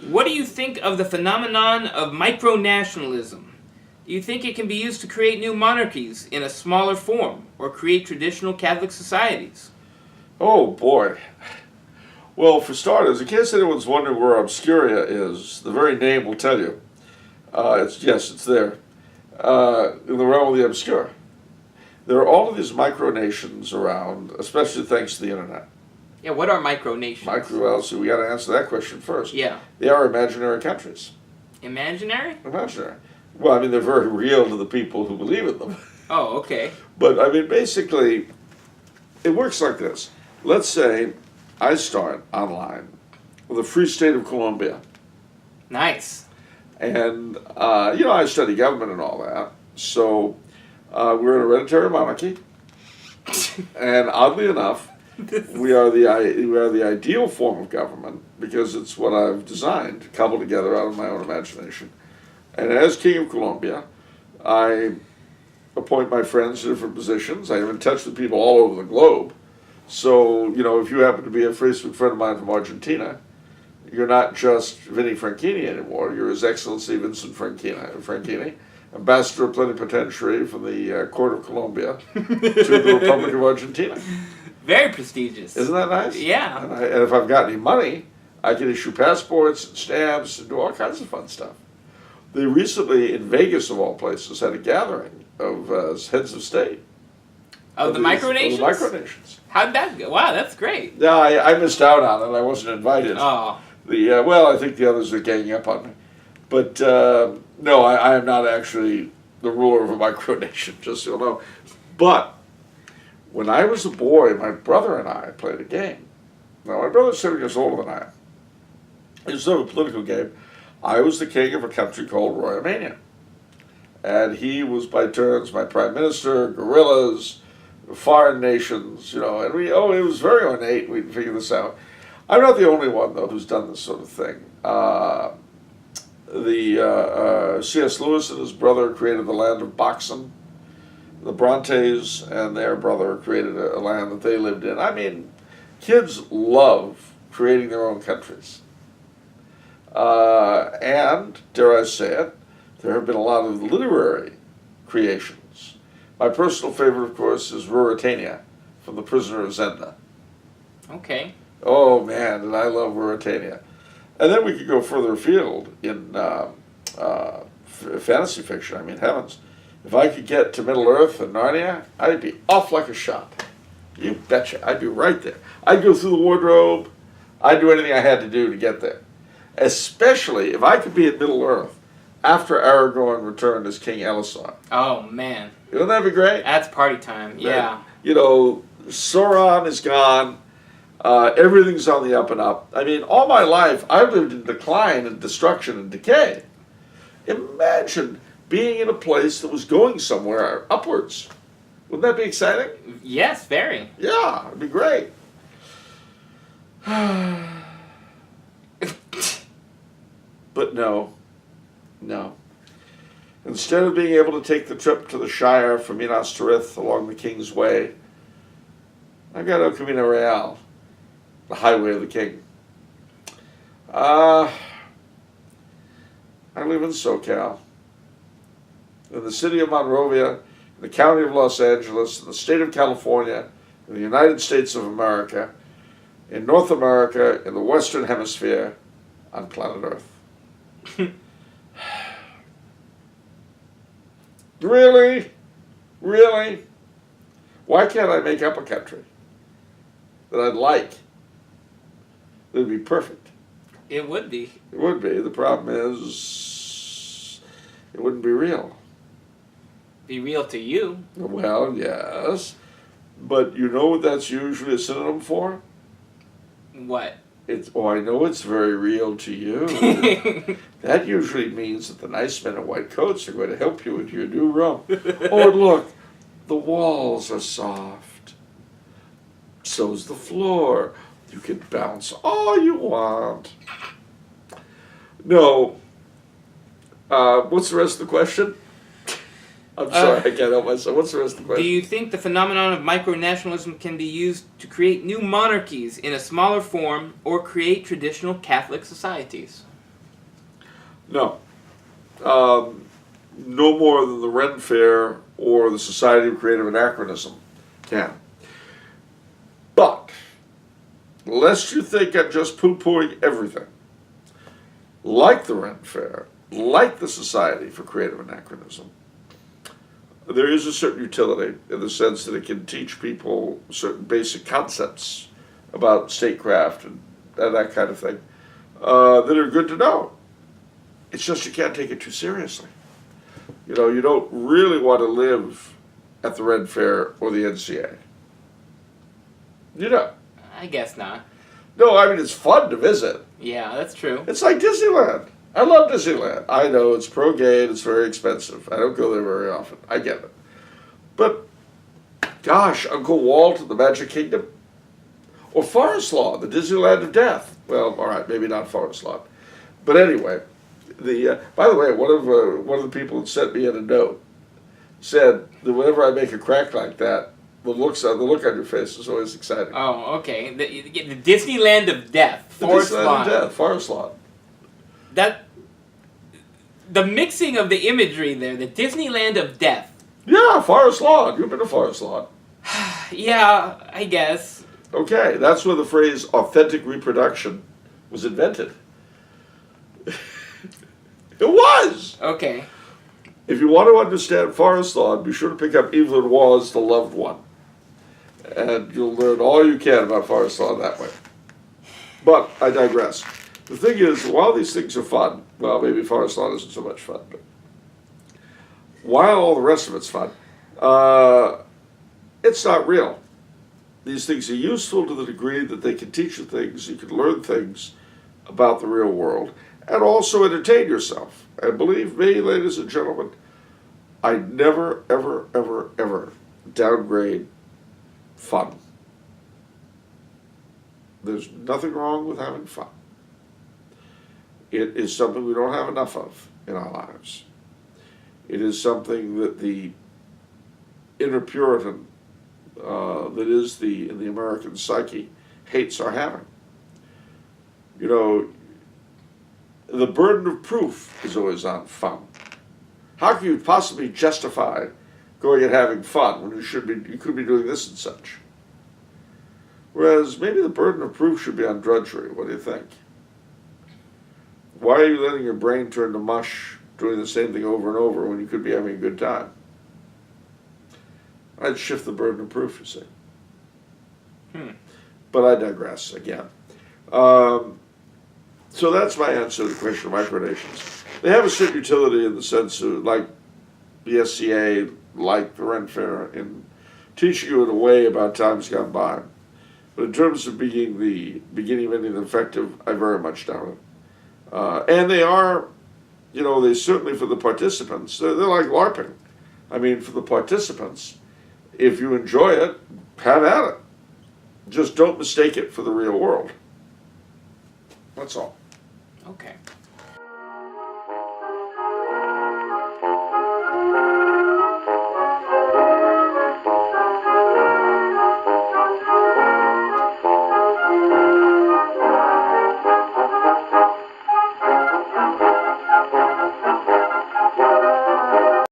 What do you think of the phenomenon of micronationalism? Do you think it can be used to create new monarchies in a smaller form, or create traditional Catholic societies? Oh, boy. Well, for starters, in case anyone's wondering where Obscuria is, the very name will tell you. It's there, in the realm of the obscure. There are all of these micronations around, especially thanks to the internet. Yeah, what are micronations? Well, so we got to answer that question first. Yeah. They are imaginary countries. Imaginary? Imaginary. Well, I mean, they're very real to the people who believe in them. Oh, okay. But, I mean, basically, it works like this. Let's say I start online with the Free State of Colombia. Nice. And, I study government and all that. So, we're in a hereditary monarchy. And oddly enough, we are the ideal form of government because it's what I've designed, cobbled together out of my own imagination. And as King of Colombia, I appoint my friends to different positions. I am in touch with people all over the globe. So, if you happen to be a Facebook friend of mine from Argentina, you're not just Vinnie Franchini anymore. You're His Excellency Vincent Franchini, Ambassador Plenipotentiary from the Court of Colombia to the Republic of Argentina. Very prestigious. Isn't that nice? Yeah. And if I've got any money, I can issue passports and stamps and do all kinds of fun stuff. They recently, in Vegas of all places, had a gathering of heads of state. Of the Micronations? Of the Micronations. How'd that go? Wow, that's great. Yeah, I missed out on it. I wasn't invited. Oh. I think the others are ganging up on me. But, no, I am not actually the ruler of a micronation, just so you know. But when I was a boy, my brother and I played a game. Now, my brother's 7 years older than I am. It was sort of a political game. I was the king of a country called Royalmania. And he was, by turns, my prime minister, guerrillas, foreign nations, and it was very ornate. We'd figure this out. I'm not the only one, though, who's done this sort of thing. C.S. Lewis and his brother created the land of Boxen. The Brontes and their brother created a land that they lived in. I mean, kids love creating their own countries. And, dare I say it, there have been a lot of literary creations. My personal favorite, of course, is Ruritania from The Prisoner of Zenda. Okay. Oh, man, and I love Ruritania. And then we could go further afield in fantasy fiction. I mean, heavens. If I could get to Middle-earth and Narnia, I'd be off like a shot. You betcha. I'd be right there. I'd go through the wardrobe. I'd do anything I had to do to get there. Especially if I could be at Middle-earth after Aragorn returned as King Elisar. Oh, man. Wouldn't that be great? That's party time, yeah. Sauron is gone. Everything's on the up and up. I mean, all my life, I've lived in decline and destruction and decay. Imagine being in a place that was going somewhere upwards. Wouldn't that be exciting? Yes, very. Yeah, it'd be great. But no. Instead of being able to take the trip to the Shire from Minas Tirith along the King's Way, I got El Camino Real, the highway of the King. I live in SoCal, in the city of Monrovia, in the county of Los Angeles, in the state of California, in the United States of America, in North America, in the Western Hemisphere, on planet Earth. Really? Really? Why can't I make up a country that I'd like? That would be perfect. It would be. It would be. The problem is, it wouldn't be real. Be real to you. Well, yes. But you know what that's usually a synonym for? What? I know it's very real to you. That usually means that the nice men in white coats are going to help you into your new room. Oh, look, the walls are soft. So's the floor. You can bounce all you want. No. What's the rest of the question? I'm sorry, I can't help myself. What's the rest of the question? Do you think the phenomenon of micronationalism can be used to create new monarchies in a smaller form or create traditional Catholic societies? No. No more than the Ren Fair or the Society of Creative Anachronism can. But, lest you think I'm just poo-pooing everything, like the Ren Fair, like the Society for Creative Anachronism, there is a certain utility in the sense that it can teach people certain basic concepts about statecraft and that kind of thing that are good to know. It's just you can't take it too seriously. You know, you don't really want to live at the Ren Fair or the NCA. You know. I guess not. No, I mean, it's fun to visit. Yeah, that's true. It's like Disneyland. I love Disneyland. I know it's pro-gay and it's very expensive. I don't go there very often. I get it. But, gosh, Uncle Walt and the Magic Kingdom. Or Forest Lawn, the Disneyland of Death. Well, all right, maybe not Forest Lawn. But anyway, by the way, one of the people that sent me in a note said that whenever I make a crack like that, the look on your face is always exciting. Oh, okay. The Disneyland of Death. Forest Lawn. Forest Lawn. The mixing of the imagery there, the Disneyland of Death. Yeah, Forest Lawn. You've been to Forest Lawn. Yeah, I guess. Okay, that's where the phrase authentic reproduction was invented. It was! Okay. If you want to understand Forest Lawn, be sure to pick up Evelyn Waugh's The Loved One. And you'll learn all you can about Forest Lawn that way. But I digress. The thing is, while these things are fun, well, maybe Forest Lawn isn't so much fun, but while all the rest of it's fun, it's not real. These things are useful to the degree that they can teach you things, you can learn things about the real world, and also entertain yourself. And believe me, ladies and gentlemen, I never, ever, ever, ever downgrade fun. There's nothing wrong with having fun. It is something we don't have enough of in our lives. It is something that the inner Puritan that is in the American psyche hates our having. You know, the burden of proof is always on fun. How can you possibly justify going and having fun when you could be doing this and such? Whereas maybe the burden of proof should be on drudgery. What do you think? Why are you letting your brain turn to mush doing the same thing over and over when you could be having a good time? I'd shift the burden of proof, you see. But I digress again. So that's my answer to the question of micronations. They have a certain utility in the sense of, like the SCA, like the Ren Fair, in teaching you in a way about times gone by. But in terms of being the beginning of anything effective, I very much doubt it. And they are, you know, they certainly for the participants, they're like LARPing. I mean, for the participants, if you enjoy it, have at it. Just don't mistake it for the real world. That's all. Okay.